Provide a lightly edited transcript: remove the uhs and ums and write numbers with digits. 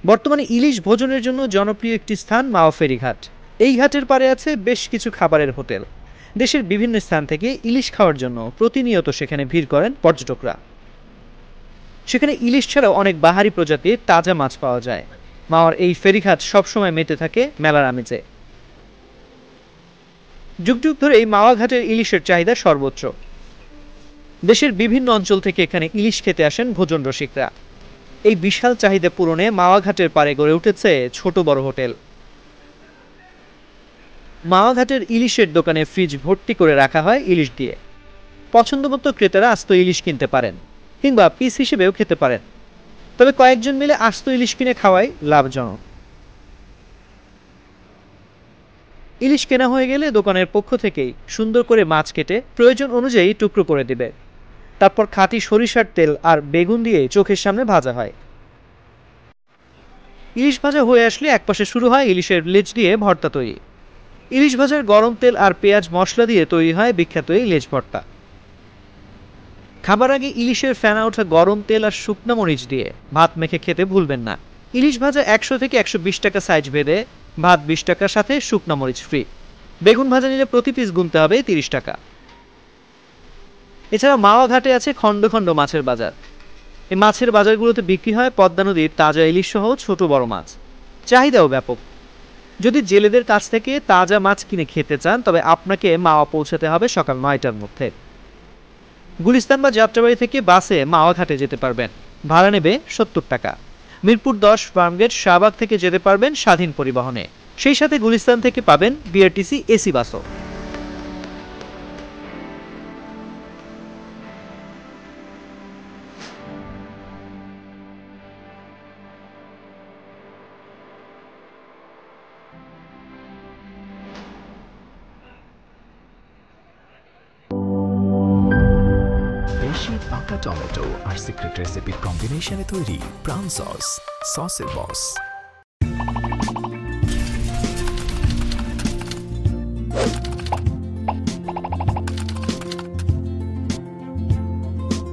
বর্তমানে ইলিশ ভোজনের জন্য জনপ্রিয় একটি স্থান মাওয়া ফেরীঘাট। এই ঘাটের পাড়ে আছে বেশ কিছু খাবারের হোটেল। দেশের বিভিন্ন স্থান থেকে ইলিশ খাওয়ার জন্য প্রতিনিয়ত সেখানে ভিড় করেন পর্যটকরা। সেখানে ইলিশ ছাড়াও অনেক বাহারি প্রজাতির তাজা মাছ পাওয়া যায়। মাওয়ার এই ফেরীঘাট সবসময় মেতে থাকে মেলার আমেজে। যুগ যুগ ধরে এই মাওয়া ঘাটের ইলিশের চাহিদা সর্বোচ্চ। দেশের বিভিন্ন অঞ্চল থেকে এখানে ইলিশ খেতে আসেন ভোজন রসিকরা। এই বিশাল চাহিদা পূরণে মাওয়া ঘাটের পাড়ে গড়ে উঠেছে ছোট বড় হোটেল। মাওয়া ঘাটের ইলিশের দোকানে ফ্রিজ ভর্তি করে রাখা হয় ইলিশ দিয়ে। পছন্দমতো ক্রেতারা আস্ত ইলিশ কিনতে পারেন, কিংবা পিস হিসেবেও খেতে পারেন। তবে কয়েকজন মিলে আস্ত ইলিশ কিনে খাওয়াই লাভজনক। ইলিশ কেনা হয়ে গেলে দোকানের পক্ষ থেকেই সুন্দর করে মাছ কেটে প্রয়োজন অনুযায়ী টুকরো করে দিবে। তারপর খাঁটি সরিষার তেল আর বেগুন দিয়ে চোখের সামনে ভাজা হয়। ইলিশ ভাজা হয়ে আসলে একপাশে শুরু হয় ইলিশের লেজ দিয়ে ভর্তা তৈরি। ইলিশ ভাজার গরম তেল আর পেঁয়াজ মশলা দিয়ে তৈরি হয় বিখ্যাত এই লেজ ভর্তা। খাবার আগে ইলিশের ফেনা ওঠা গরম তেল আর শুকনো মরিচ দিয়ে ভাত মেখে খেতে ভুলবেন না। ইলিশ ভাজা 100 থেকে 120 টাকা সাইজ ভেদে, ভাত 20 টাকার সাথে শুকনো মরিচ ফ্রি। বেগুন ভাজা নিলে প্রতি পিস গুনতে হবে 30 টাকা। এছাড়া মাওয়া ঘাটে আছে খণ্ড খণ্ড মাছের বাজার। এই মাছের বাজারগুলোতে বিক্রি হয় পদ্মা নদীর তাজা ইলিশ সহ ছোট বড় মাছ। চাহিদাও ব্যাপক। যদি জেলেদের কাছ থেকে তাজা মাছ কিনে খেতে চান, তবে আপনাকে মাওয়া পৌঁছাতে হবে সকাল 9টার মধ্যে। গুলিস্তান বা যাত্রাবাড়ি থেকে বাসে মাওয়া ঘাটে যেতে পারবেন, ভাড়া নেবে 70 টাকা। মিরপুর 10 ফার্মগেট শাহবাগ থেকে যেতে পারবেন স্বাধীন পরিবহনে। সেই সাথে গুলিস্তান থেকে পাবেন বিআরটিসি এসি বাসও। দেশি পাকা টমেটো আর সিক্রেট রেসিপির কম্বিনেশনে তৈরি প্রাণ সসের বস।